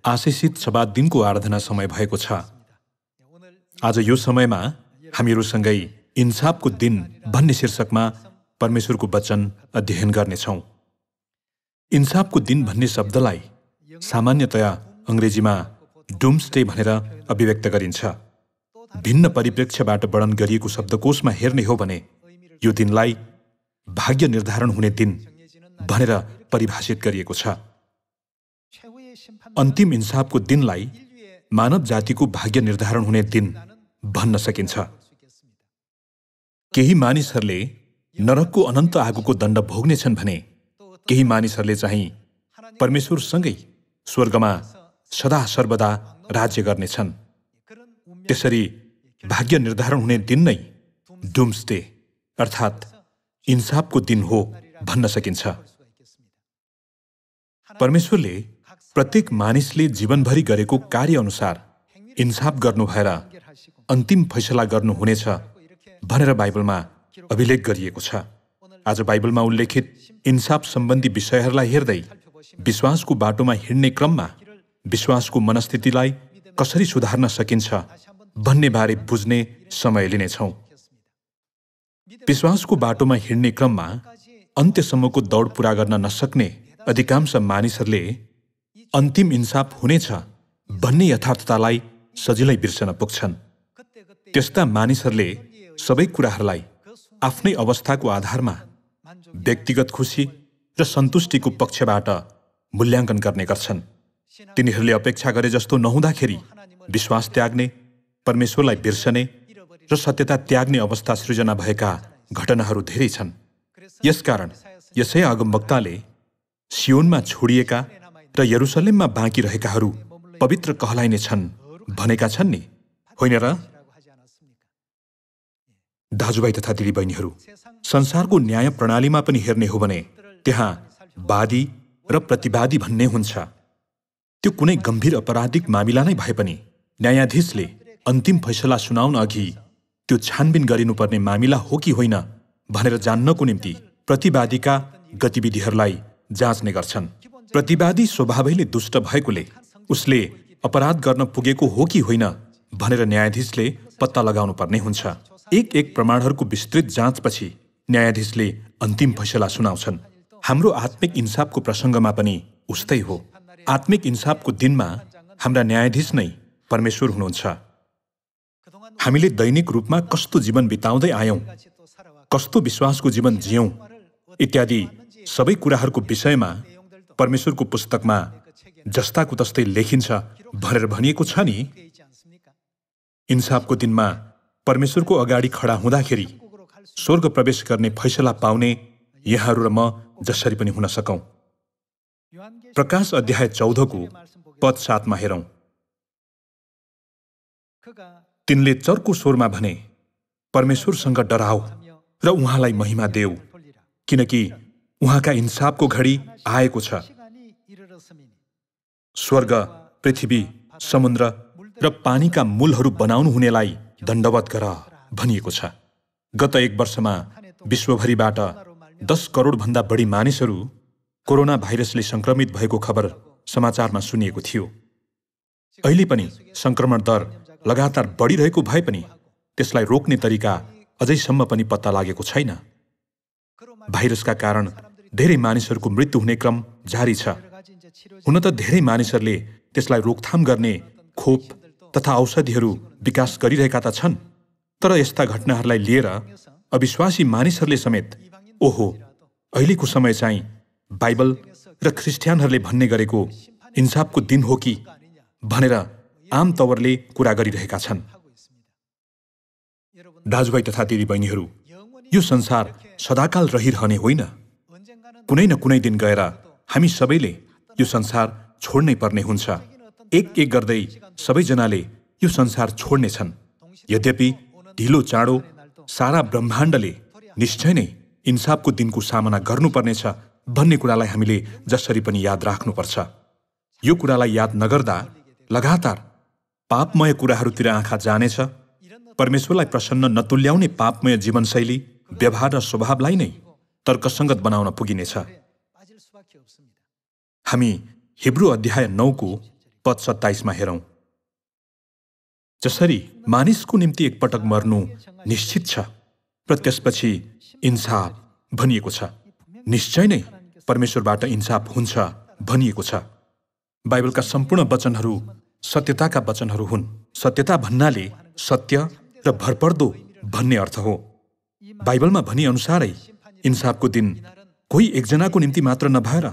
आशिषित शब्बात दिनको आराधना समय भएको छ। आज यो समयमा हामीहरूसँगै इन्साफको दिन भन्ने शीर्षकमा परमेश्वरको वचन अध्ययन गर्नेछौँ। इन्साफको दिन भन्ने शब्दलाई सामान्यतया अङ्ग्रेजीमा डुम्सडे भनेर अभिव्यक्त गरिन्छ। भिन्न परिप्रेक्ष्यबाट वर्णन गरिएको शब्दकोशमा हेर्ने हो भने यो दिनलाई भाग्य निर्धारण हुने दिन भनेर परिभाषित गरिएको छ। अन्तिम इन्साफको दिनलाई मानव जातिको भाग्य निर्धारण हुने दिन भन्न सकिन्छ। केही मानिसहरूले नरकको अनन्त आगोको दण्ड भोग्नेछन् भने केही मानिसहरूले चाहिँ परमेश्वरसँगै स्वर्गमा सदा सर्वदा राज्य गर्नेछन्। त्यसरी भाग्य निर्धारण हुने दिन नै डुम्सडे अर्थात् इन्साफको दिन हो भन्न सकिन्छ। परमेश्वरले प्रत्येक मानिसले जीवनभरि गरेको कार्य अनुसार इन्साफ गर्नु भएर अन्तिम फैसला गर्नुहुनेछ भनेर बाइबलमा अभिलेख गरिएको छ। आज बाइबलमा उल्लेखित इन्साफ सम्बन्धी विषयहरूलाई हेर्दै विश्वासको बाटोमा हिँड्ने क्रममा विश्वासको मनस्थितिलाई कसरी सुधार्न सकिन्छ भन्ने बारे बुझ्ने समय लिनेछौँ। विश्वासको बाटोमा हिँड्ने क्रममा अन्त्यसम्मको दौड पूरा गर्न नसक्ने अधिकांश मानिसहरूले अन्तिम इन्साफ हुनेछ भन्ने यथार्थतालाई सजिलै बिर्सन पुग्छन्। त्यस्ता मानिसहरूले सबै कुराहरूलाई आफ्नै अवस्थाको आधारमा व्यक्तिगत खुसी र सन्तुष्टिको पक्षबाट मूल्याङ्कन गर्ने गर्छन्। तिनीहरूले अपेक्षा गरे जस्तो नहुँदाखेरि विश्वास त्याग्ने, परमेश्वरलाई बिर्सने र सत्यता त्याग्ने अवस्था सृजना भएका घटनाहरू धेरै छन्। यसकारण यशाया अगमवक्ताले सियोनमा छोडिएका र यरुसलेममा बाँकी रहेकाहरू पवित्र कहलाइने छन् भनेका छन् नि, होइन र? दाजुभाइ तथा दिदीबहिनीहरू, संसारको न्याय प्रणालीमा पनि हेर्ने हो भने त्यहाँ वादी र प्रतिवादी भन्ने हुन्छ। त्यो कुनै गम्भीर अपराधिक मामिला नै भए पनि न्यायाधीशले अन्तिम फैसला सुनाउन अघि त्यो छानबिन गरिनुपर्ने मामिला हो कि होइन भनेर जान्नको निम्ति प्रतिवादीका गतिविधिहरूलाई जाँच्ने गर्छन्। प्रतिवादी स्वभावैले दुष्ट भएकोले उसले अपराध गर्न पुगेको हो कि होइन भनेर न्यायाधीशले पत्ता लगाउनु पर्ने हुन्छ। एक एक प्रमाणहरूको विस्तृत जाँचपछि न्यायाधीशले अन्तिम फैसला सुनाउँछन्। हाम्रो आत्मिक इन्साफको प्रसङ्गमा पनि उस्तै हो। आत्मिक इन्साफको दिनमा हाम्रा न्यायाधीश नै परमेश्वर हुनुहुन्छ। हामीले दैनिक रूपमा कस्तो जीवन बिताउँदै आयौँ, कस्तो विश्वासको जीवन जियौँ इत्यादि सबै कुराहरूको विषयमा परमेश्वरको पुस्तकमा जस्ताको तस्तै लेखिन्छ भनेर भनिएको छ नि। इन्साफको दिनमा परमेश्वरको अगाडि खडा हुँदाखेरि स्वर्ग प्रवेश गर्ने फैसला पाउने यहाँहरू र म जसरी पनि हुन सकौँ। प्रकाश अध्याय 14 को पद 7 मा हेरौँ। तिनले चर्को स्वरमा भने, परमेश्वरसँग डराऊ र उहाँलाई महिमा देऊ, किनकि उहाँका इन्साफको घडी आएको छ। स्वर्ग, पृथ्वी, समुद्र र पानीका मूलहरू बनाउनु हुनेलाई दण्डवत गर भनिएको छ। गत एक वर्षमा विश्वभरिबाट 10 करोड भन्दा बढी मानिसहरू कोरोना भाइरसले संक्रमित भएको खबर समाचारमा सुनिएको थियो। अहिले पनि संक्रमण दर लगातार बढिरहेको भए पनि त्यसलाई रोक्ने तरिका अझैसम्म पनि पत्ता लागेको छैन। भाइरसका कारण धेरै मानिसहरूको मृत्यु हुने क्रम जारी छ। हुन त धेरै मानिसहरूले त्यसलाई रोकथाम गर्ने खोप तथा औषधिहरू विकास गरिरहेका त छन्, तर यस्ता घटनाहरूलाई लिएर अविश्वासी मानिसहरूले समेत ओहो, अहिलेको समय चाहिँ बाइबल र ख्रिस्टियनहरूले भन्ने गरेको इन्साफको दिन हो कि भनेर आम तवरले कुरा गरिरहेका छन्। दाजुभाइ तथा दिदीबहिनीहरू, यो संसार सदाकाल रहिरहने होइन। कुनै न कुनै दिन गएर हामी सबैले यो संसार छोड्नै पर्ने हुन्छ। एक एक गर्दै सबैजनाले यो संसार छोड्नेछन्। यद्यपि ढिलो चाँडो सारा ब्रह्माण्डले निश्चय नै इन्साफको दिनको सामना गर्नुपर्नेछ भन्ने कुरालाई हामीले जसरी पनि याद राख्नुपर्छ। यो कुरालाई याद नगर्दा लगातार पापमय कुराहरूतिर आँखा जानेछ। परमेश्वरलाई प्रसन्न नतुल्याउने पापमय जीवनशैली, व्यवहार र स्वभावलाई नै तर्कसङ्गत बनाउन पुगिनेछ। हामी हिब्रू अध्याय 9 को पद 27 हेरौं। जसरी मानिसको निम्ति एकपटक मर्नु निश्चित छ र त्यसपछि इन्साफ भनिएको छ, निश्चय नै परमेश्वरबाट इन्साफ हुन्छ भनिएको छ। बाइबलका सम्पूर्ण वचनहरू सत्यताका वचनहरू हुन्। सत्यता भन्नाले सत्य र भरपर्दो भन्ने अर्थ हो। बाइबलमा भनि अनुसारै इन्साफको दिन कोही एकजनाको निम्ति मात्र नभएर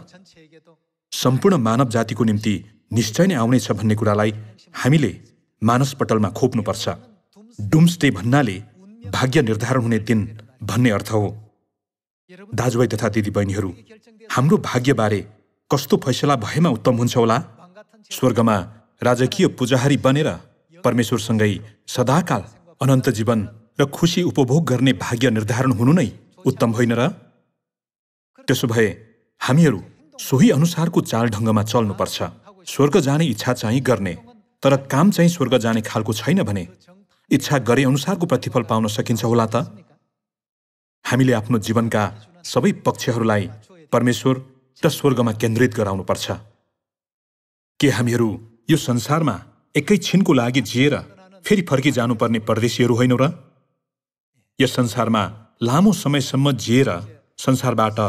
सम्पूर्ण मानव जातिको निम्ति निश्चय नै आउनेछ भन्ने कुरालाई हामीले मानसपटलमा खोप्नुपर्छ। डुम्सडे भन्नाले भाग्य निर्धारण हुने दिन भन्ने अर्थ हो। दाजुभाइ तथा दिदीबहिनीहरू, हाम्रो भाग्यबारे कस्तो फैसला भएमा उत्तम हुन्छ होला? स्वर्गमा राजकीय पुजाहारी बनेर परमेश्वरसँगै सदाकाल अनन्त जीवन र खुशी उपभोग गर्ने भाग्य निर्धारण हुनु नै उत्तम होइन र? त्यसो भए हामीहरू सोही अनुसारको चालढङ्गमा चल्नुपर्छ। स्वर्ग जाने इच्छा चाहिँ गर्ने, तर काम चाहिँ स्वर्ग जाने खालको छैन भने इच्छा गरे अनुसारको प्रतिफल पाउन सकिन्छ होला त? हामीले आफ्नो जीवनका सबै पक्षहरूलाई परमेश्वर र स्वर्गमा केन्द्रित गराउनुपर्छ। के हामीहरू यो संसारमा एकैछिनको लागि जिएर फेरि फर्की जानुपर्ने परदेशीहरू होइनौँ र? यस संसारमा लामो समयसम्म जिएर संसारबाट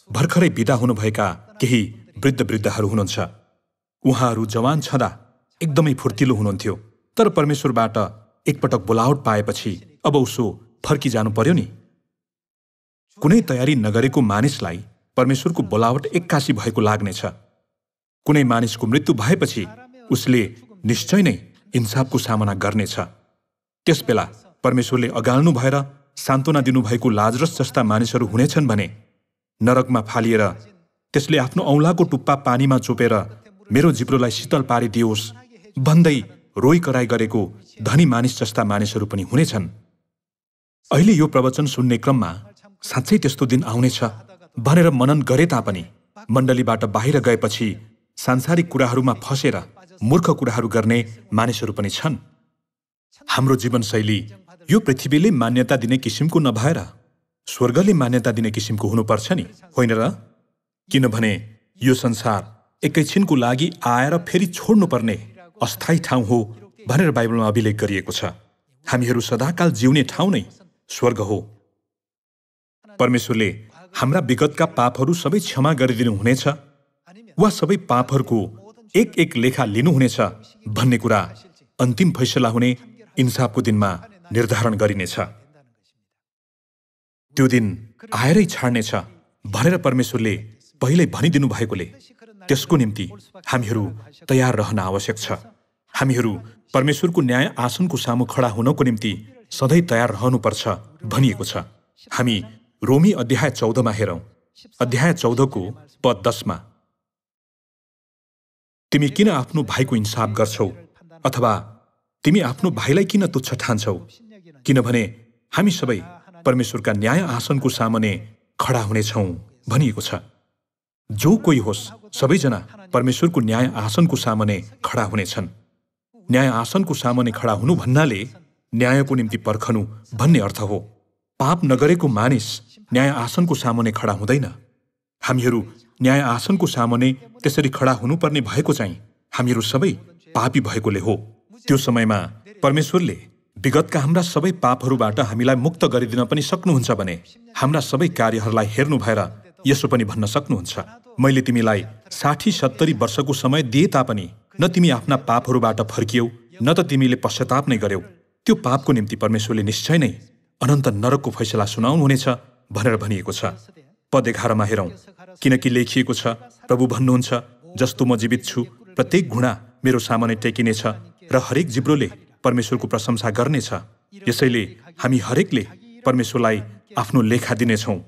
भर्खरै बिदा हुनुभएका केही वृद्धहरू हुनुहुन्छ। उहाँहरू जवान छँदा एकदमै फुर्तिलो हुनुहुन्थ्यो, तर परमेश्वरबाट एकपटक बोलावट पाएपछि अब उसो फर्की जानु पर्यो नि। कुनै तयारी नगरेको मानिसलाई परमेश्वरको बोलावट एक्कासी भएको लाग्नेछ। कुनै मानिसको मृत्यु भएपछि उसले निश्चय नै इन्साफको सामना गर्नेछ। त्यसबेला परमेश्वरले अगाल्नु भएर सान्त्वना दिनुभएको लाजरस जस्ता मानिसहरू हुनेछन् भने नरकमा फालिएर त्यसले आफ्नो औँलाको टुप्पा पानीमा चोपेर मेरो जिब्रोलाई शीतल पारिदियोस् भन्दै रोइ कराई गरेको धनी मानिस जस्ता मानिसहरू पनि हुनेछन्। अहिले यो प्रवचन सुन्ने क्रममा साँच्चै त्यस्तो दिन आउनेछ भनेर मनन गरे तापनि मण्डलीबाट बाहिर गएपछि सांसारिक कुराहरूमा फसेर मूर्ख कुराहरू गर्ने मानिसहरू पनि छन्। हाम्रो जीवनशैली यो पृथ्वीले मान्यता दिने किसिमको नभएर स्वर्गले मान्यता दिने किसिमको हुनुपर्छ नि, होइन र? किनभने यो संसार एकैछिनको लागि आएर फेरि छोड्नुपर्ने अस्थायी ठाउँ हो भनेर बाइबलमा अभिलेख गरिएको छ। हामीहरू सदाकाल जिउने ठाउँ नै स्वर्ग हो। परमेश्वरले हाम्रा विगतका पापहरू सबै क्षमा गरिदिनु हुनेछ वा सबै पापहरूको एक एक लेखा लिनुहुनेछ भन्ने कुरा अन्तिम फैसला हुने इन्साफको दिनमा निर्धारण गरिनेछ। त्यो दिन आएरै छाड्नेछ भनेर परमेश्वरले पहिल्यै भनिदिनु भएकोले त्यसको निम्ति हामीहरू तयार रहन आवश्यक छ। हामीहरू परमेश्वरको न्याय आसनको सामु खडा हुनको निम्ति सधैँ तयार रहनुपर्छ भनिएको छ। हामी रोमी अध्याय 14 हेरौं। अध्याय 14 को पद 10 तिमी किन आफ्नो भाइको इन्साफ गर्छौ अथवा तिमी आफ्नो भाइलाई किन तुच्छ ठान्छौ? किनभने हामी सबै परमेश्वरका न्याय आसनको सामने खडा हुनेछौँ भनिएको छ। जो कोही होस् सबैजना परमेश्वरको न्याय आसनको सामने खडा हुनेछन्। न्याय आसनको सामने खडा हुनु भन्नाले न्यायको निम्ति पर्खनु भन्ने अर्थ हो। पाप नगरेको मानिस न्याय आसनको सामने खडा हुँदैन। हामीहरू न्याय आसनको सामने त्यसरी खडा हुनुपर्ने भएको चाहिँ हामीहरू सबै पापी भएकोले हो। त्यो समयमा परमेश्वरले विगतका हाम्रा सबै पापहरूबाट हामीलाई मुक्त गरिदिन पनि सक्नुहुन्छ भने हाम्रा सबै कार्यहरूलाई हेर्नु भएर यसो पनि भन्न सक्नुहुन्छ, मैले तिमीलाई 60-70 वर्षको समय दिए तापनि न तिमी आफ्ना पापहरूबाट फर्कियौ न त तिमीले पश्चाताप नै गर्यौ। त्यो पापको निम्ति परमेश्वरले निश्चय नै अनन्त नरकको फैसला सुनाउनुहुनेछ भनेर भनिएको छ। पद 11 हेरौं। किनकि लेखिएको छ, प्रभु भन्नुहुन्छ, जस्तो म जीवित छु प्रत्येक घुँडा मेरो सामने टेकिनेछ र हरेक जिब्रोले परमेश्वरको प्रशंसा गर्नेछ। यसैले हामी हरेकले परमेश्वरलाई आफ्नो लेखा दिनेछौँ।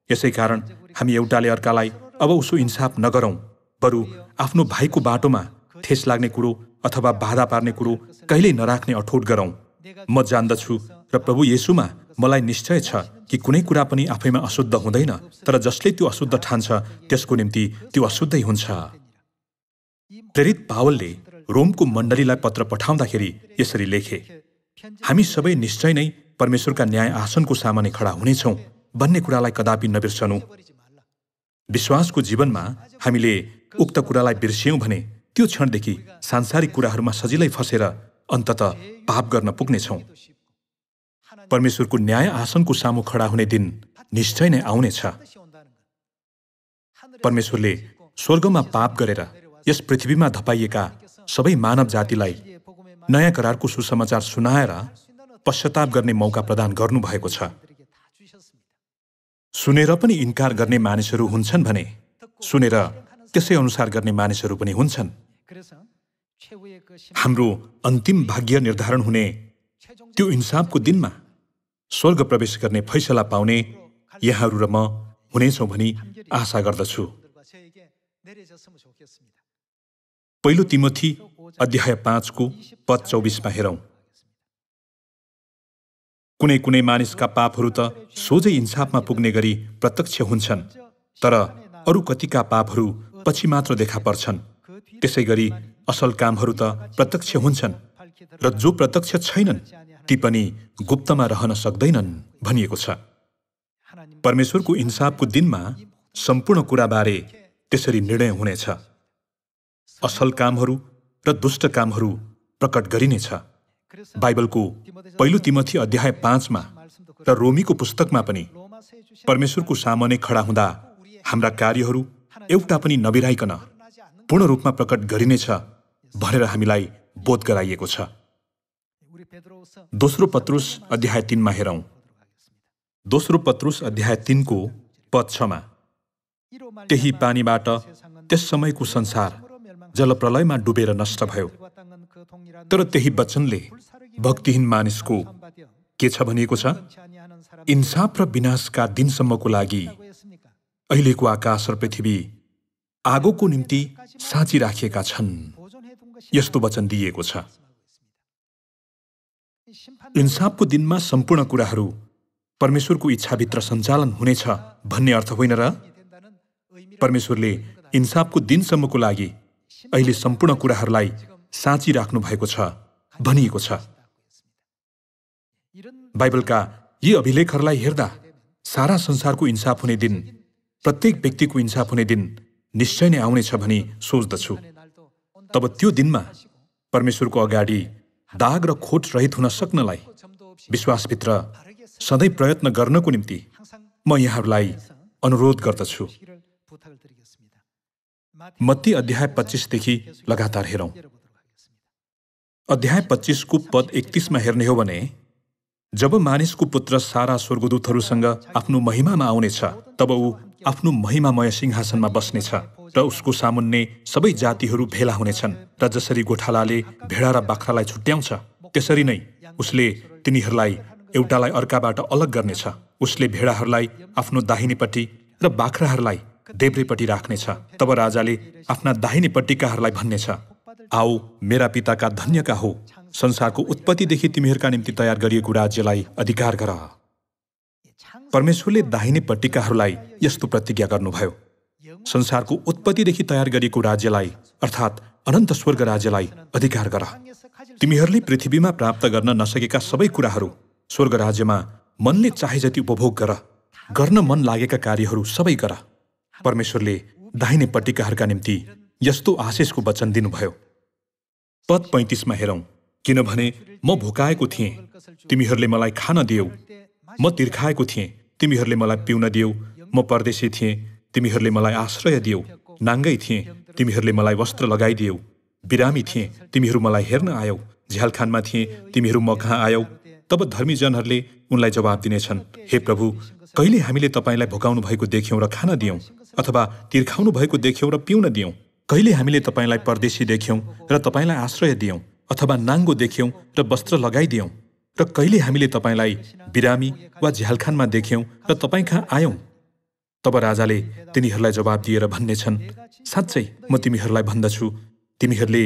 यसै कारण हामी एउटाले अर्कालाई अब उसो इन्साफ नगरौँ, बरु आफ्नो भाइको बाटोमा ठेस लाग्ने कुरो अथवा बाधा पार्ने कुरो कहिल्यै नराख्ने अठोट गरौँ। म जान्दछु र प्रभु येशूमा मलाई निश्चय छ कि कुनै कुरा पनि आफैमा अशुद्ध हुँदैन, तर जसले त्यो अशुद्ध ठान्छ त्यसको निम्ति त्यो अशुद्धै हुन्छ। प्रेरित पावलले रोमको मण्डलीलाई पत्र पठाउँदाखेरि यसरी लेखे, हामी सबै निश्चय नै परमेश्वरका न्याय आसनको सामने खडा हुनेछौँ भन्ने कुरालाई कदापि नबिर्सनु। विश्वासको जीवनमा हामीले उक्त कुरालाई बिर्सियौँ भने त्यो क्षणदेखि सांसारिक कुराहरूमा सजिलै फसेर अन्ततः पाप गर्न पुग्नेछौँ। परमेश्वरको न्याय आसनको सामु खडा हुने दिन निश्चय नै आउनेछ। परमेश्वरले स्वर्गमा पाप गरेर यस पृथ्वीमा धपाइएका सबै मानव जातिलाई नयाँ करारको सुसमाचार सुनाएर पश्चाताप गर्ने मौका प्रदान गर्नुभएको छ। सुनेर पनि इन्कार गर्ने मानिसहरू हुन्छन् भने सुनेर त्यसै अनुसार गर्ने मानिसहरू पनि हुन्छन्। हाम्रो अन्तिम भाग्य निर्धारण हुने त्यो इन्साफको दिनमा स्वर्ग प्रवेश गर्ने फैसला पाउने यहाँहरू र म हुनेछौँ भनी आशा गर्दछु। पहिलो तिमोथी अध्याय 5 को पद 24 मा हेरौँ। कुनै कुनै मानिसका पापहरू त सोझै इन्साफमा पुग्ने गरी प्रत्यक्ष हुन्छन्, तर अरू कतिका पापहरू पछि मात्र देखा पर्छन्। त्यसै गरी असल कामहरू त प्रत्यक्ष हुन्छन् र जो प्रत्यक्ष छैनन् ती पनि गुप्तमा रहन सक्दैनन् भनिएको छ। परमेश्वरको इन्साफको दिनमा सम्पूर्ण कुराबारे त्यसरी निर्णय हुनेछ। असल कामहरू र दुष्ट कामहरू प्रकट गरिनेछ। बाइबलको पहिलो तिमोथी अध्याय 5 मा र रोमीको पुस्तकमा पनि परमेश्वरको सामने खडा हुँदा हाम्रा कार्यहरू एउटा पनि नबिराइकन पूर्ण रूपमा प्रकट गरिनेछ भनेर हामीलाई बोध गराइएको छ। दोस्रो पत्रुस अध्याय 3 मा हेरौँ। दोस्रो पत्रुस अध्याय 3 को पद 6 मा त्यही पानीबाट त्यस समयको संसार जलप्रलयमा डुबेर नष्ट भयो, तर त्यही वचनले भक्तिहीन मानिसको के छ भनिएको छ? इन्साफ र विनाशका दिनसम्मको लागि अहिलेको आकाश र पृथ्वी आगोको निम्ति साँची राखिएका छन्। यस्तो वचन दिइएको छ। इन्साफको दिनमा सम्पूर्ण कुराहरू परमेश्वरको इच्छाभित्र सञ्चालन हुनेछ भन्ने अर्थ होइन र? परमेश्वरले इन्साफको दिनसम्मको लागि अहिले सम्पूर्ण कुराहरूलाई साँची राख्नु भएको छ भनिएको छ। बाइबलका यी अभिलेखहरूलाई हेर्दा सारा संसारको इन्साफ हुने दिन, प्रत्येक व्यक्तिको इन्साफ हुने दिन निश्चय नै आउनेछ भनी सोच्दछु। तब त्यो दिनमा परमेश्वरको अगाडि दाग र खोट रहित हुन सक्नलाई विश्वासभित्र सधैँ प्रयत्न गर्नको निम्ति म यहाँहरूलाई अनुरोध गर्दछु। मत्ती अध्याय 25 देखि लगातार हेरौँ। अध्याय 25 को पद 31 मा हेर्ने हो भने जब मानिसको पुत्र सारा स्वर्गदूतहरूसँग आफ्नो महिमामा आउनेछ, तब ऊ आफ्नो महिमामय सिंहासनमा बस्नेछ र उसको सामुन्ने सबै जातिहरू भेला हुनेछन्। र जसरी गोठालाले भेडा र बाख्रालाई छुट्याउँछ, त्यसरी नै उसले तिनीहरूलाई एउटालाई अर्काबाट अलग गर्नेछ। उसले भेडाहरूलाई आफ्नो दाहिनेपट्टि र बाख्राहरूलाई देब्रेपट्टि राख्नेछ। तब राजाले आफ्ना दाहिनेपट्टिकाहरूलाई भन्नेछ, आओ मेरा पिताका धन्यका हो, संसारको उत्पत्तिदेखि तिमीहरूका निम्ति तयार गरिएको राज्यलाई अधिकार गर। परमेश्वरले दाहिनेपट्टिकाहरूलाई यस्तो प्रतिज्ञा गर्नुभयो, संसारको उत्पत्तिदेखि तयार गरिएको राज्यलाई अर्थात् अनन्त स्वर्ग राज्यलाई अधिकार गर। तिमीहरूले पृथ्वीमा प्राप्त गर्न नसकेका सबै कुराहरू स्वर्ग राज्यमा मनले चाहे जति उपभोग गर, गर्न मन लागेका कार्यहरू सबै गर। परमेश्वरले दाहिनेपट्टिकाहरूका निम्ति यस्तो आशिषको वचन दिनुभयो। पद 35 मा हेरौँ। किनभने म भोकाएको थिएँ, तिमीहरूले मलाई खान दियौ, म तिर्खाएको थिएँ, तिमीहरूले मलाई पिउन दियौ, म परदेशी थिएँ, तिमीहरूले मलाई आश्रय दियौ, नाङ्गै थिएँ, तिमीहरूले मलाई वस्त्र लगाइदियौ, बिरामी थिएँ, तिमीहरू मलाई हेर्न आयौ, झ्यालखानमा थिएँ, तिमीहरू म कहाँ आयौ। तब धर्मीजनहरूले उनलाई जवाब दिनेछन्, हे प्रभु, कहिले हामीले तपाईँलाई भोकाउनु भएको देख्यौँ र खान दियौँ, अथवा तिर्खाउनु भएको देख्यौँ र पिउन दियौँ? कहिले हामीले तपाईँलाई परदेशी देख्यौँ र तपाईँलाई आश्रय दियौँ, अथवा नाङ्गो देख्यौँ र वस्त्र लगाइदियौँ? र कहिले हामीले तपाईँलाई बिरामी वा झ्यालखानमा देख्यौँ र तपाईँ कहाँ आयौँ? तब राजाले तिनीहरूलाई जवाब दिएर भन्नेछन्, साँच्चै म तिमीहरूलाई भन्दछु, तिमीहरूले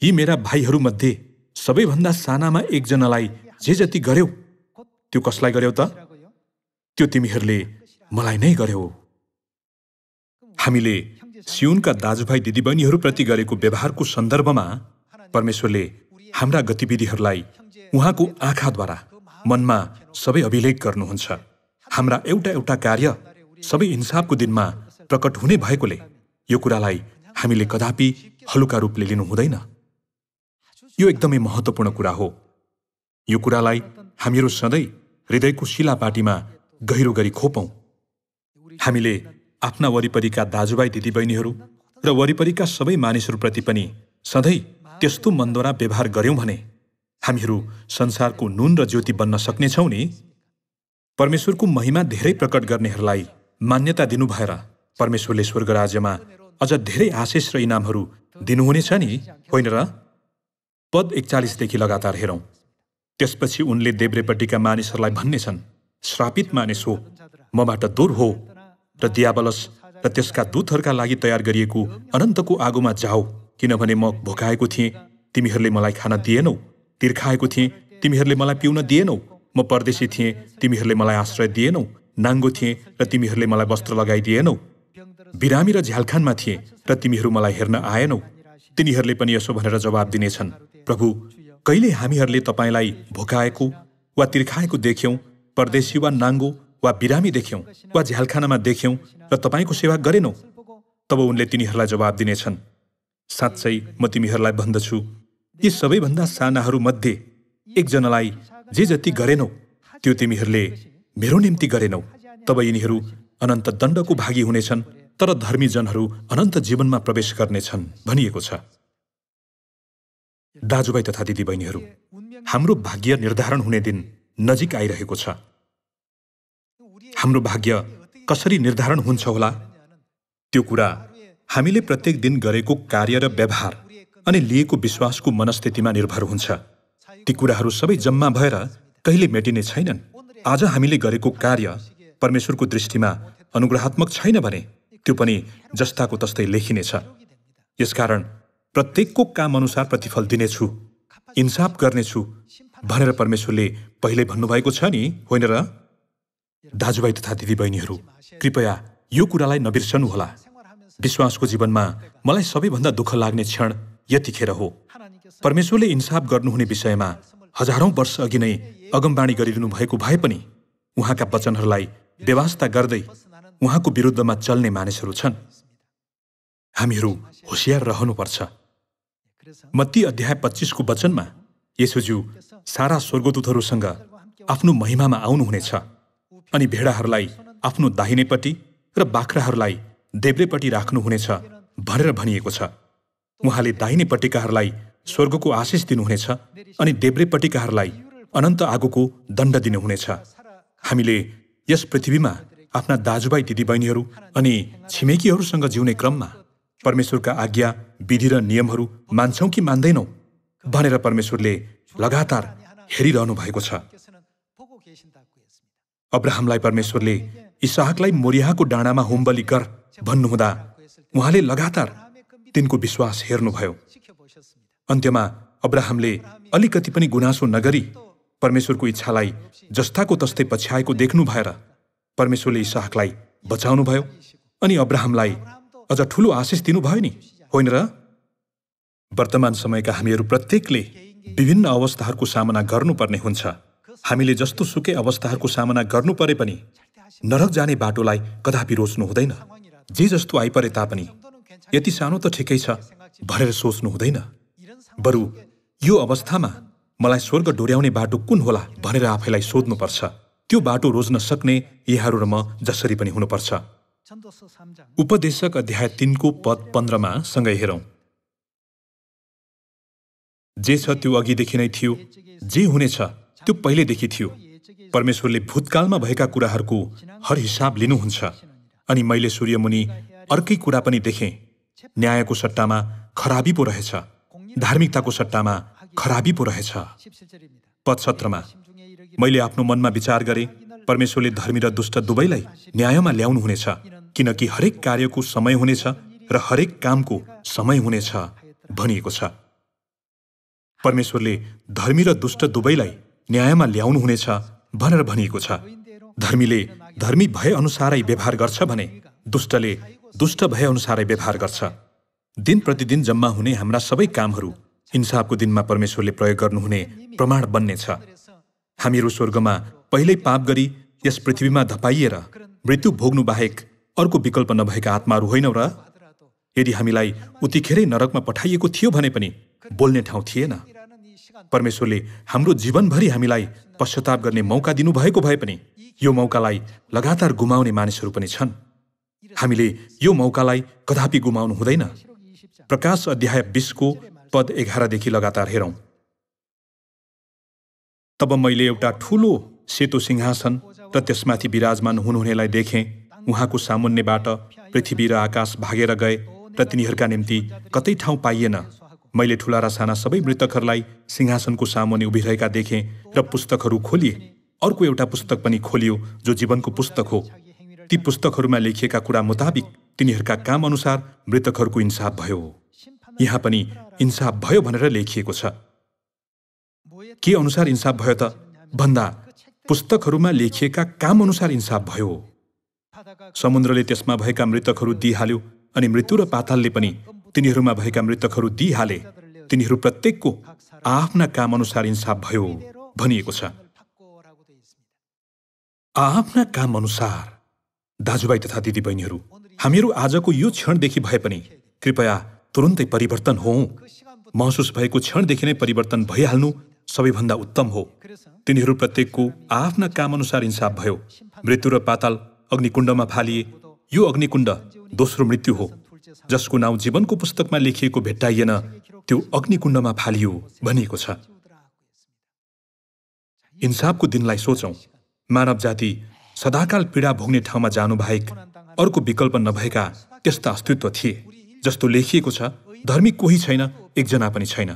यी मेरा भाइहरूमध्ये सबैभन्दा सानामा एकजनालाई जे जति गर्यौ, त्यो कसलाई गर्यौ त? त्यो तिमीहरूले मलाई नै गर्यौ। हामीले सियोनका दाजुभाइ दिदीबहिनीहरूप्रति गरेको व्यवहारको सन्दर्भमा परमेश्वरले हाम्रा गतिविधिहरूलाई उहाँको आँखाद्वारा मनमा सबै अभिलेख गर्नुहुन्छ। हाम्रा एउटा एउटा कार्य सबै इन्साफको दिनमा प्रकट हुने भएकोले यो कुरालाई हामीले कदापि हलुका रूपले लिनु हुँदैन। यो एकदमै महत्त्वपूर्ण कुरा हो। यो कुरालाई हामीहरू सधैँ हृदयको शिलापाटीमा गहिरो गरी खोपौँ। हामीले आफ्ना वरिपरिका दाजुभाइ दिदीबहिनीहरू र वरिपरिका सबै मानिसहरूप्रति पनि सधैँ त्यस्तो मनद्वारा व्यवहार गर्यौं भने हामीहरू संसारको नुन र ज्योति बन्न सक्नेछौँ नि। परमेश्वरको महिमा धेरै प्रकट गर्नेहरूलाई मान्यता दिनु भएर परमेश्वरले स्वर्ग राज्यमा अझ धेरै आशिष र इनामहरू दिनुहुनेछ नि, होइन र? पद 41 देखि लगातार हेरौं। त्यसपछि उनले देब्रेपट्टिका मानिसहरूलाई भन्नेछन्, श्रापित मानिस हो, मबाट दूर हो, र दियाबलस र त्यसका दूतहरूका लागि तयार गरिएको अनन्तको आगोमा जाऊ, किनभने म भोकाएको थिएँ, तिमीहरूले मलाई खान दिएनौ, तिर्खाएको थिएँ, तिमीहरूले मलाई पिउन दिएनौ, म परदेशी थिएँ, तिमीहरूले मलाई आश्रय दिएनौ, नाङ्गो थिएँ र तिमीहरूले मलाई वस्त्र लगाइदिएनौ, बिरामी र झ्यालखानमा थिए र तिमीहरू मलाई हेर्न आएनौ। तिनीहरूले पनि यसो भनेर जवाब दिनेछन्, प्रभु, कहिले हामीहरूले तपाईलाई भोकाएको वा तिर्खाएको देख्यौं, परदेशी वा नाङ्गो वा बिरामी देख्यौं वा झ्यालखानामा देख्यौं र तपाईको सेवा गरेनौ? तब उनले तिनीहरूलाई जवाब दिनेछन्, साँच्चै म तिमीहरूलाई भन्दछु, यी सबैभन्दा सानाहरू मध्ये एकजनालाई जे जति गरेनौ त्यो तिमीहरूले मेरो निम्ति गरेनौ। तब यिनीहरू अनन्त दण्डको भागी हुनेछन्, तर धर्मी जनहरू अनन्त जीवनमा प्रवेश गर्नेछन् भनिएको छ। दाजुभाइ तथा दिदीबहिनीहरू, हाम्रो भाग्य निर्धारण हुने दिन नजिक आइरहेको छ। हाम्रो भाग्य कसरी निर्धारण हुन्छ होला? त्यो कुरा हामीले प्रत्येक दिन गरेको कार्य र व्यवहार अनि लिएको विश्वासको मनस्थितिमा निर्भर हुन्छ। ती कुराहरू सबै जम्मा भएर कहिले मेटिने छैनन्। आज हामीले गरेको कार्य परमेश्वरको दृष्टिमा अनुग्रहात्मक छैन भने त्यो पनि जस्ताको तस्तै लेखिनेछ। यसकारण प्रत्येकको काम अनुसार प्रतिफल दिनेछु, इन्साफ गर्नेछु भनेर परमेश्वरले पहिले भन्नुभएको छ नि, होइन र? दाजुभाइ तथा दिदीबहिनीहरू, कृपया यो कुरालाई नबिर्सनुहोला। विश्वासको जीवनमा मलाई सबैभन्दा दुःख लाग्ने क्षण यतिखेर हो। परमेश्वरले इन्साफ गर्नुहुने विषयमा हजारौं वर्ष अघि नै अगमबाणी गरिदिनु भएको भए पनि उहाँका वचनहरूलाई व्यवस्था गर्दै उहाँको विरुद्धमा चल्ने मानिसहरू छन्। हामीहरू होशियार रहनुपर्छ। मत्ती अध्याय 25 को वचनमा येशूज्यू सारा स्वर्गदूतहरूसँग आफ्नो महिमामा आउनुहुनेछ अनि भेडाहरूलाई आफ्नो दाहिनेपट्टि र बाख्राहरूलाई देब्रेपट्टि राख्नुहुनेछ भनेर भनिएको छ। उहाँले दाहिनेपट्टिकाहरूलाई स्वर्गको आशिष दिनुहुनेछ अनि देब्रेपट्टिकाहरूलाई अनन्त आगोको दण्ड दिनुहुनेछ। हामीले यस पृथ्वीमा आफ्ना दाजुभाइ दिदीबहिनीहरू अनि छिमेकीहरूसँग जिउने क्रममा परमेश्वरका आज्ञा, विधि र नियमहरू मान्छौं कि मान्दैनौं भनेर परमेश्वरले लगातार हेरिरहनु भएको छ। अब्राहमलाई परमेश्वरले इसहाकलाई मोरियाको डाँडामा होमबलि गर भन्नुहुँदा उहाँले लगातार तिनको विश्वास हेर्नुभयो। अन्त्यमा अब्राहमले अलिकति पनि गुनासो नगरी परमेश्वरको इच्छालाई जस्ताको तस्तै पछ्याएको देख्नु भएर परमेश्वरले इसहाकलाई बचाउनुभयो अनि अब्राहमलाई अझ ठूलो आशिष दिनुभयो नि, होइन र? वर्तमान समयका हामीहरू प्रत्येकले विभिन्न अवस्थाहरूको सामना गर्नुपर्ने हुन्छ। हामीले जस्तो सुकै अवस्थाहरूको सामना गर्नु परे पनि नरक जाने बाटोलाई कदापि रोज्नु हुँदैन। जे जस्तो आइपरे तापनि यति सानो त ठिकै छ भनेर सोच्नु हुँदैन। बरु यो अवस्थामा मलाई स्वर्ग डोर्याउने बाटो कुन होला भनेर आफैलाई सोध्नुपर्छ। त्यो बाटो रोज्न सक्ने यहाँहरू र म जसरी पनि हुनुपर्छ। उपदेशक अध्याय 3 को पद 15 मा सँगै हेरौं। जे छ त्यो अघिदेखि नै थियो, जे हुनेछ त्यो पहिलेदेखि थियो। परमेश्वरले भूतकालमा भएका कुराहरूको हर हिसाब लिनुहुन्छ अनि मैले सूर्यमुनि अर्कै कुरा पनि देखेँ। न्यायको सट्टामा खराबी पो रहेछ, धार्मिकताको सट्टामा खराबी पो रहेछ। पद 17 मा मैले आफ्नो मनमा विचार गरेँ, परमेश्वरले धर्मी र दुष्ट दुवैलाई न्यायमा ल्याउनुहुनेछ, किनकि हरेक कार्यको समय हुनेछ र हरेक कामको समय हुनेछ भनिएको छ। परमेश्वरले धर्मी र दुष्ट दुवैलाई न्यायमा ल्याउनुहुनेछ भनेर भनिएको छ। धर्मीले धर्मी भए अनुसारै व्यवहार गर्छ भने दुष्टले दुष्ट भए अनुसारै व्यवहार गर्छ। दिन प्रतिदिन जम्मा हुने हाम्रा सबै कामहरू इन्साफको दिनमा परमेश्वरले प्रयोग गर्नुहुने प्रमाण बन्नेछ। हामीहरू स्वर्गमा पहिल्यै पाप गरी यस पृथ्वीमा धपाइएर मृत्यु भोग्नु बाहेक अर्को विकल्प नभएका आत्माहरू होइनौ र? यदि हामीलाई उतिखेरै नरकमा पठाइएको थियो भने पनि बोल्ने ठाउँ थिएन। परमेश्वरले हाम्रो जीवनभरि हामीलाई पश्चाताप गर्ने मौका दिनुभएको भए पनि यो मौकालाई लगातार गुमाउने मानिसहरू पनि छन्। हामीले यो मौकालाई कदापि गुमाउनु हुँदैन। प्रकाश अध्याय 20 को पद 11 देखि लगातार हेरौं। तब मैले एउटा ठूलो सेतो सिंहासन र त्यसमाथि विराजमान हुनुहुनेलाई देखेँ। उहाँको सामुन्नेबाट पृथ्वी र आकाश भागेर गए र तिनीहरूका निम्ति कतै ठाउँ पाइएन। मैले ठूला र साना सबै मृतकहरूलाई सिंहासनको सामुन्ने उभिरहेका देखेँ र पुस्तकहरू खोलिए। अर्को एउटा पुस्तक पनि खोलियो जो जीवनको पुस्तक हो। ती पुस्तकहरूमा लेखिएका कुरा मुताबिक तिनीहरूका काम अनुसार मृतकहरूको इन्साफ भयो। यहाँ पनि इन्साफ भयो भनेर लेखिएको छ। के अनुसार इन्साफ भयो त भन्दा पुस्तकहरूमा लेखिएका काम अनुसार इन्साफ भयो। समुद्रले त्यसमा भएका मृतकहरू दिइहाल्यो अनि मृत्यु र पातालले पनि तिनीहरूमा भएका मृतकहरू दिइहाले। तिनीहरू प्रत्येकको आफ्ना काम अनुसार इन्साफ भयो भनिएको छ। आफ्ना काम अनुसार। दाजुभाइ तथा दिदीबहिनीहरू, हामीहरू आजको यो क्षणदेखि भए पनि कृपया तुरुन्तै परिवर्तन होऊ। महसुस भएको क्षणदेखि नै परिवर्तन भइहाल्नु सबैभन्दा उत्तम हो। तिनीहरू प्रत्येकको आफ्ना काम अनुसार इन्साफ भयो। मृत्यु र पाताल अग्निकुण्डमा फालिए। यो अग्निकुण्ड दोस्रो मृत्यु हो, जसको नाउँ जीवनको पुस्तकमा लेखिएको भेट्टाइएन, त्यो अग्निकुण्डमा फालियो भनिएको छ। इन्साफको दिनलाई सोचौं। मानव जाति सदाकाल पीडा भोग्ने ठाउँमा जानु बाहेक अर्को विकल्प नभएका त्यस्ता अस्तित्व थिए। जस्तो लेखिएको छ, धर्मी कोही छैन, एकजना पनि छैन।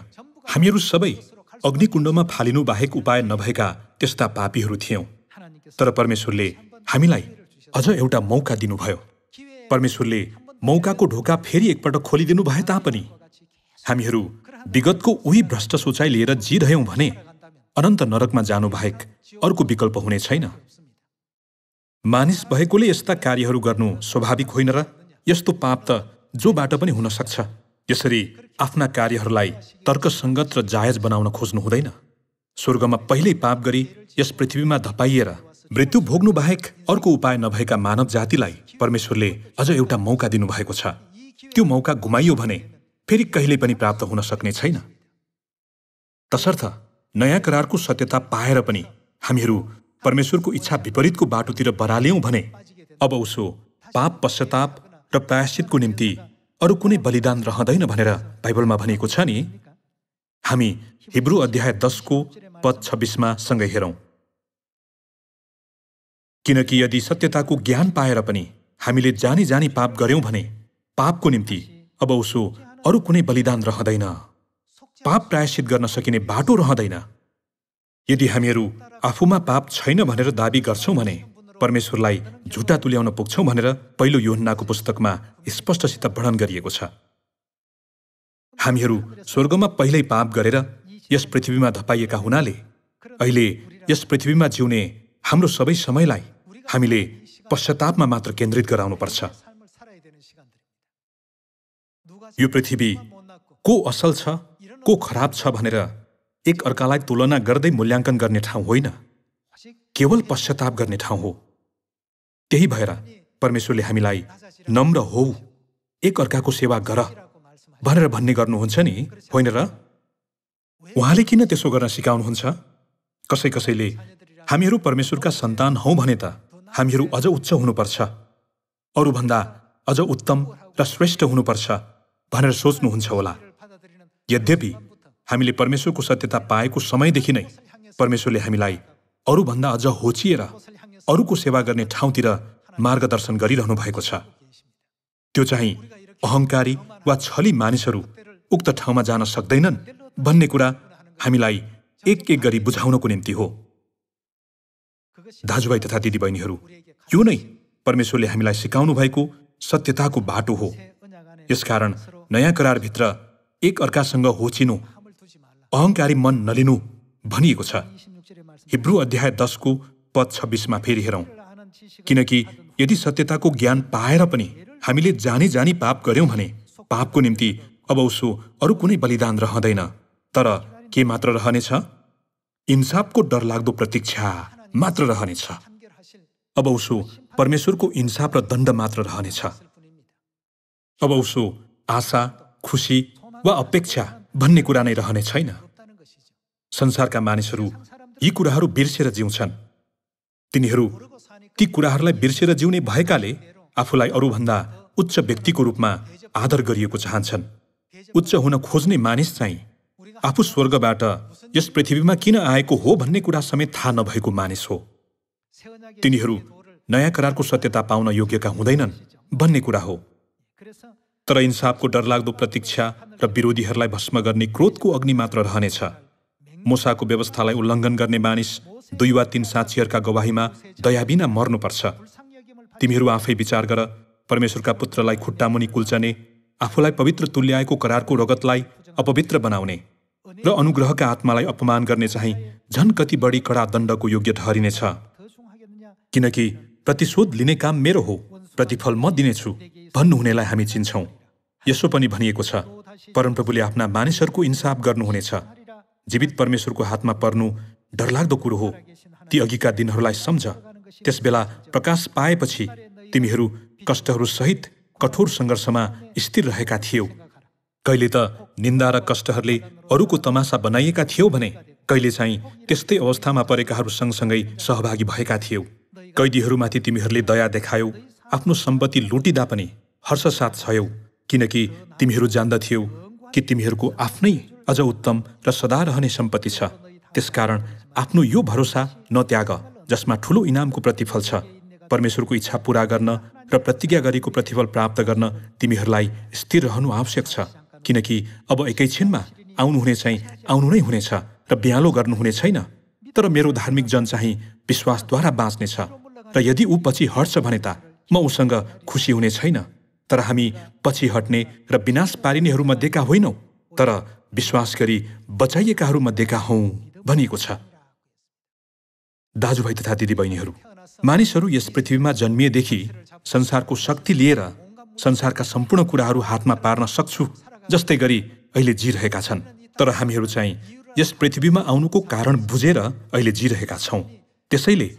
हामीहरू सबै अग्निकुण्डमा फालिनु बाहेक उपाय नभएका त्यस्ता पापीहरू थियौं। तर परमेश्वरले हामीलाई अझ एउटा मौका दिनुभयो। परमेश्वरले मौकाको ढोका फेरि एकपटक खोलिदिनु भए तापनि हामीहरू विगतको उही भ्रष्ट सोचाइ लिएर जिरह्यौं भने अनन्त नरकमा जानु बाहेक अर्को विकल्प हुने छैन। मानिस भएकोले यस्ता कार्यहरू गर्नु स्वाभाविक होइन र यस्तो पाप त जोबाट पनि हुन सक्छ। यसरी आफ्ना कार्यहरूलाई तर्कसङ्गत र जायज बनाउन खोज्नु हुँदैन। स्वर्गमा पहिल्यै पाप गरी यस पृथ्वीमा धपाइएर मृत्यु भोग्नु बाहेक अर्को उपाय नभएका मानव जातिलाई परमेश्वरले अझ एउटा मौका दिनुभएको छ। त्यो मौका गुमाइयो भने फेरि कहिल्यै पनि प्राप्त हुन सक्ने छैन। तसर्थ नयाँ करारको सत्यता पाएर पनि हामीहरू परमेश्वरको इच्छा विपरीतको बाटोतिर बराल्यौं भने अब उसो पाप पश्चाताप र प्रायश्चितको निम्ति अरू कुनै बलिदान रहँदैन भनेर बाइबलमा भनेको छ नि। हामी हिब्रू अध्याय 10 को पद 26 मा सँगै हेरौं। किनकि यदि सत्यताको ज्ञान पाएर पनि हामीले जानी जानी पाप गर्यौं भने पापको निम्ति अब उसो अरू कुनै बलिदान रहँदैन। पाप प्रायश्चित गर्न सकिने बाटो रहँदैन। यदि हामीहरू आफूमा पाप छैन भनेर दाबी गर्छौं भने परमेश्वरलाई झुटा तुल्याउन पुग्छौं भनेर पहिलो यूहन्नाको पुस्तकमा स्पष्टसित वर्णन गरिएको छ। हामीहरू स्वर्गमा पहिल्यै पाप गरेर यस पृथ्वीमा धपाइएका हुनाले अहिले यस पृथ्वीमा जिउने हाम्रो सबै समयलाई हामीले पश्चातापमा मात्र केन्द्रित गराउनुपर्छ। यो पृथ्वी को असल छ, को खराब छ भनेर एक अर्कालाई तुलना गर्दै मूल्याङ्कन गर्ने ठाउँ होइन, केवल पश्चाताप गर्ने ठाउँ हो। त्यही भएर परमेश्वरले हामीलाई नम्र हो, एक अर्काको सेवा गर भनेर भन्ने गर्नुहुन्छ नि, होइन र? उहाँले किन त्यसो गर्न सिकाउनुहुन्छ? कसै कसैले हामीहरू परमेश्वरका सन्तान हौं भने त हामीहरू अझ उच्च हुनुपर्छ, अरूभन्दा अझ उत्तम र श्रेष्ठ हुनुपर्छ भनेर सोच्नुहुन्छ होला। यद्यपि हामीले परमेश्वरको सत्यता पाएको समयदेखि नै परमेश्वरले हामीलाई अरूभन्दा अझ होचिएर अरूको सेवा गर्ने ठाउँतिर मार्गदर्शन गरिरहनु भएको छ। त्यो चाहिँ अहङ्कारी वा छली मानिसहरू उक्त ठाउँमा जान सक्दैनन् भन्ने कुरा हामीलाई एक एक गरी बुझाउनको निम्ति हो। दाजुभाइ तथा दिदीबहिनीहरू, यो नै परमेश्वरले हामीलाई सिकाउनु भएको सत्यताको बाटो हो। यसकारण नयाँ करारभित्र एक अर्कासँग होचिनु, अहङ्कारी मन नलिनु भनिएको छ। हिब्रू अध्याय 10 को पद 26 मा फेरि हेरौं। किनकि यदि सत्यताको ज्ञान पाएर पनि हामीले जानी जानी पाप गर्यौं भने पापको निम्ति अब उसो अरू कुनै बलिदान रहँदैन। तर के मात्र रहनेछ? इन्साफको डरलाग्दो प्रतीक्षा मात्र रहनेछ। अब उसो परमेश्वरको इन्साफ र दण्ड मात्र रहनेछ। अब उसो आशा, खुसी वा अपेक्षा भन्ने कुरा नै रहने छैन। संसारका मानिसहरू यी कुराहरू बिर्सेर जिउँछन्। तिनीहरू ती कुराहरूलाई बिर्सेर जिउने भएकाले आफूलाई अरूभन्दा उच्च व्यक्तिको रूपमा आदर गरिएको चाहन्छन्। उच्च हुन खोज्ने मानिस चाहिँ आफू स्वर्गबाट यस पृथ्वीमा किन आएको हो भन्ने कुरा समेत थाहा नभएको मानिस हो। तिनीहरू नयाँ करारको सत्यता पाउन योग्यका हुँदैनन् भन्ने कुरा हो। तर इन्साफको डरलाग्दो प्रतीक्षा र विरोधीहरूलाई भस्म गर्ने क्रोधको अग्नि मात्र रहनेछ। मूसाको व्यवस्थालाई उल्लङ्घन गर्ने मानिस 2 वा 3 साक्षीहरूका गवाहीमा दयाबिना मर्नुपर्छ। तिमीहरू आफै विचार गर, परमेश्वरका पुत्रलाई खुट्टामुनि कुल्चने, आफूलाई पवित्र तुल्याएको करारको रगतलाई अपवित्र बनाउने र अनुग्रहका आत्मालाई अपमान गर्ने चाहिँ झन् कति बढी कडा दण्डको योग्य ठहरिनेछ। किनकि प्रतिशोध लिने काम मेरो हो, प्रतिफल म दिनेछु भन्नुहुनेलाई हामी चिन्छौँ। यसो पनि भनिएको छ, परमप्रभुले आफ्ना मानिसहरूको इन्साफ गर्नुहुनेछ। जीवित परमेश्वरको हातमा पर्नु डरलाग्दो कुरो हो। ती अघिका दिनहरूलाई सम्झ। त्यसबेला प्रकाश पाएपछि तिमीहरू कष्टहरू सहित कठोर सङ्घर्षमा स्थिर रहेका थियौ। कहिले त निन्दा र कष्टहरूले अरूको तमासा बनाइएका थियौ भने कहिले चाहिँ त्यस्तै अवस्थामा परेकाहरू सँगसँगै सहभागी भएका थियौ। कैदीहरूमाथि तिमीहरूले दया देखायौ, आफ्नो सम्पत्ति लुटिँदा पनि हर्षसाथ छयौ, किनकि तिमीहरू जान्दथ्यौ कि तिमीहरूको आफ्नै अझ उत्तम र सदा रहने सम्पत्ति छ। त्यसकारण आफ्नो यो भरोसा नत्याग जसमा ठूलो इनामको प्रतिफल छ। परमेश्वरको इच्छा पूरा गर्न र प्रतिज्ञा गरेको प्रतिफल प्राप्त गर्न तिमीहरूलाई स्थिर रहनु आवश्यक छ। किनकि अब एकैछिनमा आउनुहुने चाहिँ आउनु नै हुनेछ र ब्यालो गर्नुहुने छैन। तर मेरो धार्मिक जन चाहिँ विश्वासद्वारा बाँच्नेछ, र यदि ऊ पछि हट्छ भने त म उसँग खुसी हुने छैन। तर हामी पछि हट्ने र विनाश पारिनेहरूमध्येका होइनौँ, तर विश्वास गरी बचाइएकाहरूमध्येका हौँ भनिएको छ। दाजुभाइ तथा दिदीबहिनीहरू, मानिसहरू यस पृथ्वीमा जन्मिएदेखि संसारको शक्ति लिएर संसारका सम्पूर्ण कुराहरू हातमा पार्न सक्छु जस्तै गरी अहिले जिरहेका छन्। तर हामीहरू चाहिँ यस पृथ्वीमा आउनुको कारण बुझेर अहिले जिरहेका छौँ। त्यसैले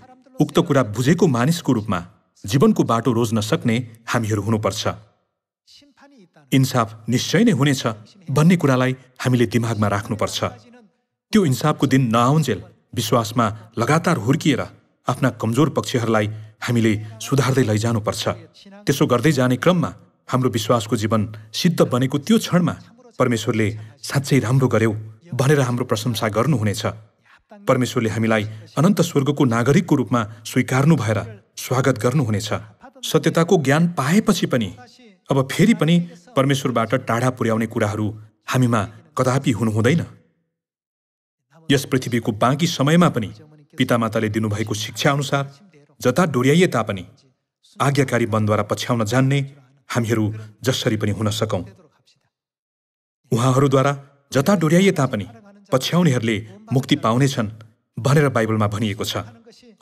उक्त कुरा बुझेको मानिसको रूपमा जीवनको बाटो रोज्न सक्ने हामीहरू हुनुपर्छ। इन्साफ निश्चय नै हुनेछ भन्ने कुरालाई हामीले दिमागमा राख्नुपर्छ। त्यो इन्साफको दिन नआउन्जेल विश्वासमा लगातार हुर्किएर आफ्ना कमजोर पक्षहरूलाई हामीले सुधार्दै लैजानुपर्छ। त्यसो गर्दै जाने क्रममा हाम्रो विश्वासको जीवन सिद्ध बनेको त्यो क्षणमा परमेश्वरले साँच्चै राम्रो गर्यौ भनेर हाम्रो प्रशंसा गर्नुहुनेछ। परमेश्वरले हामीलाई अनन्त स्वर्गको नागरिकको रूपमा स्वीकार्नु भएर स्वागत गर्नुहुनेछ। सत्यताको ज्ञान पाएपछि पनि अब फेरि पनि परमेश्वरबाट टाढा पुर्याउने कुराहरू हामीमा कदापि हुनु हुँदैन। यस पृथ्वीको बाँकी समयमा पनि पितामाताले दिनुभएको शिक्षा अनुसार जता डोर्याइए तापनि आज्ञाकारी वनद्वारा पछ्याउन जान्ने हामीहरू जसरी पनि हुन सकौँ। उहाँहरूद्वारा जता डोर्याइए तापनि पछ्याउनेहरूले मुक्ति पाउनेछन् भनेर बाइबलमा भनिएको छ।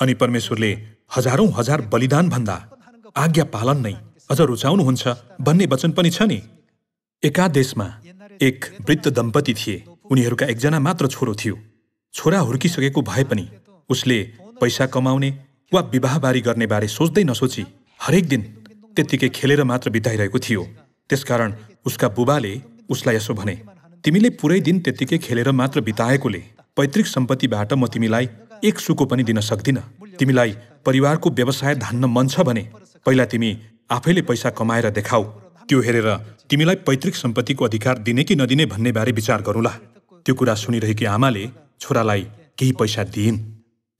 अनि परमेश्वरले हजारौं हजार बलिदान भन्दा आज्ञा पालन नै अझ रुचाउनुहुन्छ भन्ने वचन पनि छ नि। एका देशमा एक वृद्ध दम्पति थिए। उनीहरूका एकजना मात्र छोरो थियो। छोरा हुर्किसकेको भए पनि उसले पैसा कमाउने वा विवाहबारी गर्ने बारे सोच्दै नसोची हरेक दिन त्यत्तिकै खेलेर मात्र बिताइरहेको थियो। त्यसकारण उसका बुबाले उसलाई यसो भने, तिमीले पुरै दिन त्यत्तिकै खेलेर मात्र बिताएकोले पैतृक सम्पत्तिबाट म तिमीलाई एक सुको पनि दिन सक्दिन। तिमीलाई परिवारको व्यवसाय धान्न मन छ भने पहिला तिमी आफैले पैसा कमाएर देखाऊ, त्यो हेरेर तिमीलाई पैतृक सम्पत्तिको अधिकार दिने कि नदिने भन्ने बारे विचार गरौँला। त्यो कुरा सुनिरहेकी आमाले छोरालाई केही पैसा दिइन्,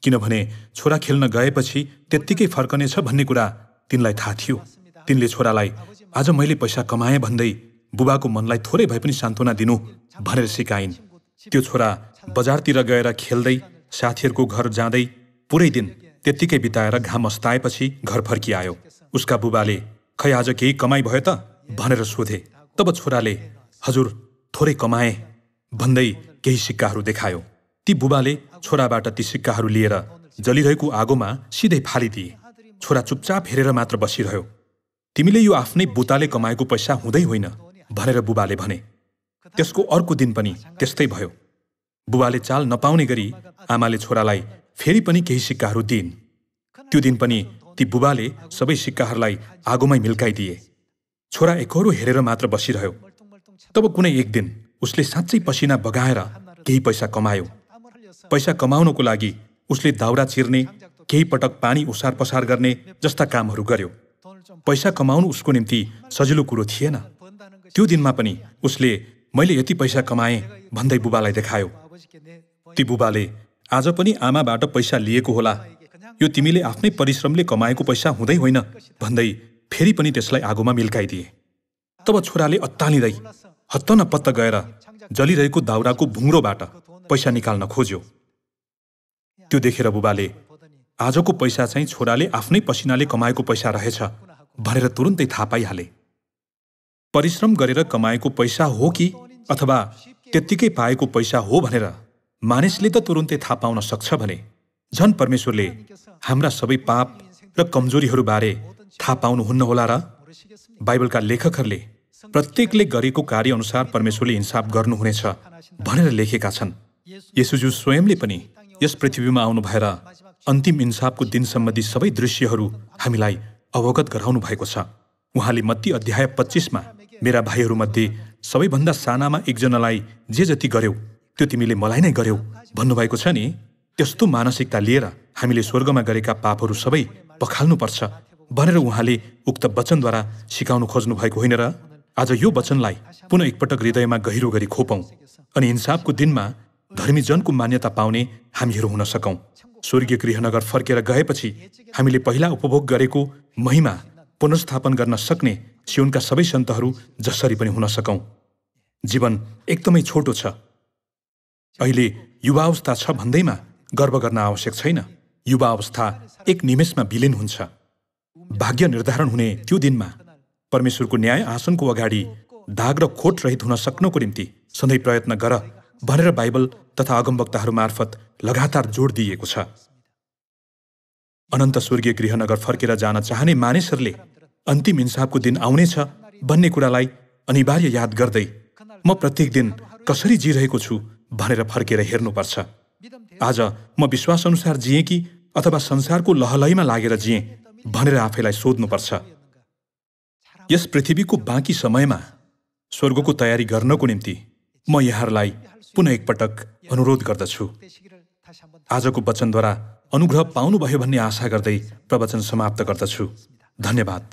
किनभने छोरा खेल्न गएपछि त्यत्तिकै फर्कनेछ भन्ने कुरा तिनलाई थाहा थियो। तिनले छोरालाई आज मैले पैसा कमाएँ भन्दै बुबाको मनलाई थोरै भए पनि सान्त्वना दिनु भनेर सिकाइन्। त्यो छोरा बजारतिर गएर खेल्दै साथीहरूको घर जाँदै पुरै दिन त्यत्तिकै बिताएर घाम अस्ताएपछि घर फर्किआयो। उसका बुबाले खै आज केही कमाई भयो त भनेर सोधे। तब छोराले हजुर थोरै कमाए भन्दै केही सिक्काहरू देखायो। ती बुबाले छोराबाट ती सिक्काहरू लिएर जलिरहेको आगोमा सिधै फालिदिए। छोरा चुपचाप हेरेर मात्र बसिरह्यो। तिमीले यो आफ्नै बुताले कमाएको पैसा हुँदै होइन भनेर बुबाले भने। त्यसको अर्को दिन पनि त्यस्तै भयो। बुबाले चाल नपाउने गरी आमाले छोरालाई फेरि पनि केही सिक्काहरू दिइन्। त्यो दिन पनि ती बुबाले सबै सिक्काहरूलाई आगोमै मिल्काइदिए। छोरा एकहोरो हेरेर मात्र बसिरह्यो। तब कुनै एक दिन उसले साँच्चै पसिना बगाएर केही पैसा कमायो। पैसा कमाउनको लागि उसले दाउरा चिर्ने, केही पटक पानी ओसार पसार गर्ने जस्ता कामहरू गर्यो। पैसा कमाउनु उसको निम्ति सजिलो कुरो थिएन। त्यो दिनमा पनि उसले मैले यति पैसा कमाएँ भन्दै बुबालाई देखायो। ती बुबाले आज पनि आमाबाट पैसा लिएको होला, यो तिमीले आफ्नै परिश्रमले कमाएको पैसा हुँदै होइन भन्दै फेरि पनि त्यसलाई आगोमा मिल्काइदिए। तब छोराले अत्तालिँदै हत्त नपत्त गएर जलिरहेको दाउराको भुङ्रोबाट पैसा निकाल्न खोज्यो। त्यो देखेर बुबाले आजको पैसा चाहिँ छोराले आफ्नै पसिनाले कमाएको पैसा रहेछ भनेर तुरुन्तै थाहा पाइहाले। परिश्रम गरेर कमाएको पैसा हो कि अथवा त्यत्तिकै पाएको पैसा हो भनेर मानिसले त तुरुन्तै थाहा पाउन सक्छ भने झन् परमेश्वरले हाम्रा सबै पाप र कमजोरीहरूबारे थाहा पाउनुहुन्न होला र? बाइबलका लेखकहरूले प्रत्येकले गरेको कार्य अनुसार परमेश्वरले इन्साफ गर्नुहुनेछ भनेर लेखेका छन्। येशूज्यू स्वयंले पनि यस पृथ्वीमा आउनु भएर अन्तिम इन्साफको दिन सम्बन्धी सबै दृश्यहरू हामीलाई अवगत गराउनु भएको छ। उहाँले मत्ती अध्याय 25मा मेरा भाइहरूमध्ये सबैभन्दा सानामा एकजनालाई जे जति गर्यौ त्यो तिमीले मलाई नै गर्यौ भन्नुभएको छ नि। त्यस्तो मानसिकता लिएर हामीले स्वर्गमा गरेका पापहरू सबै पखाल्नुपर्छ भनेर उहाँले उक्त वचनद्वारा सिकाउनु खोज्नु भएको होइन र? आज यो वचनलाई पुनः एकपटक हृदयमा गहिरो गरी खोपौँ अनि इन्साफको दिनमा धर्मीजनको मान्यता पाउने हामीहरू हुन सकौँ। स्वर्गीय गृहनगर फर्केर गएपछि हामीले पहिला उपभोग गरेको महिमा पुनर्स्थापन गर्न सक्ने सियोनका सबै सन्तहरू जसरी पनि हुन सकौँ। जीवन एकदमै छोटो छ। अहिले युवावस्था छ भन्दैमा गर्व गर्न आवश्यक छैन। युवा अवस्था एक निमेषमा विलीन हुन्छ। भाग्य निर्धारण हुने त्यो दिनमा परमेश्वरको न्याय आसनको अगाडि दाग र खोट रहित हुन सक्नको निम्ति सधैँ प्रयत्न गर भनेर बाइबल तथा अगमवक्ताहरू मार्फत लगातार जोड दिइएको छ। अनन्त स्वर्गीय गृहनगर फर्केर जान चाहने मानिसहरूले अन्तिम इन्साफको दिन आउनेछ भन्ने कुरालाई अनिवार्य याद गर्दै म प्रत्येक दिन कसरी जिरहेको छु भनेर फर्केर हेर्नुपर्छ। आज म विश्वास अनुसार जिएँ कि अथवा संसारको लहलहीमा लागेर जिएँ भनेर आफैलाई सोध्नुपर्छ। यस पृथ्वीको बाँकी समयमा स्वर्गको तयारी गर्नको निम्ति म यहाँहरूलाई पुनः एकपटक अनुरोध गर्दछु। आजको वचनद्वारा अनुग्रह पाउनुभयो भन्ने आशा गर्दै प्रवचन समाप्त गर्दछु। धन्यवाद।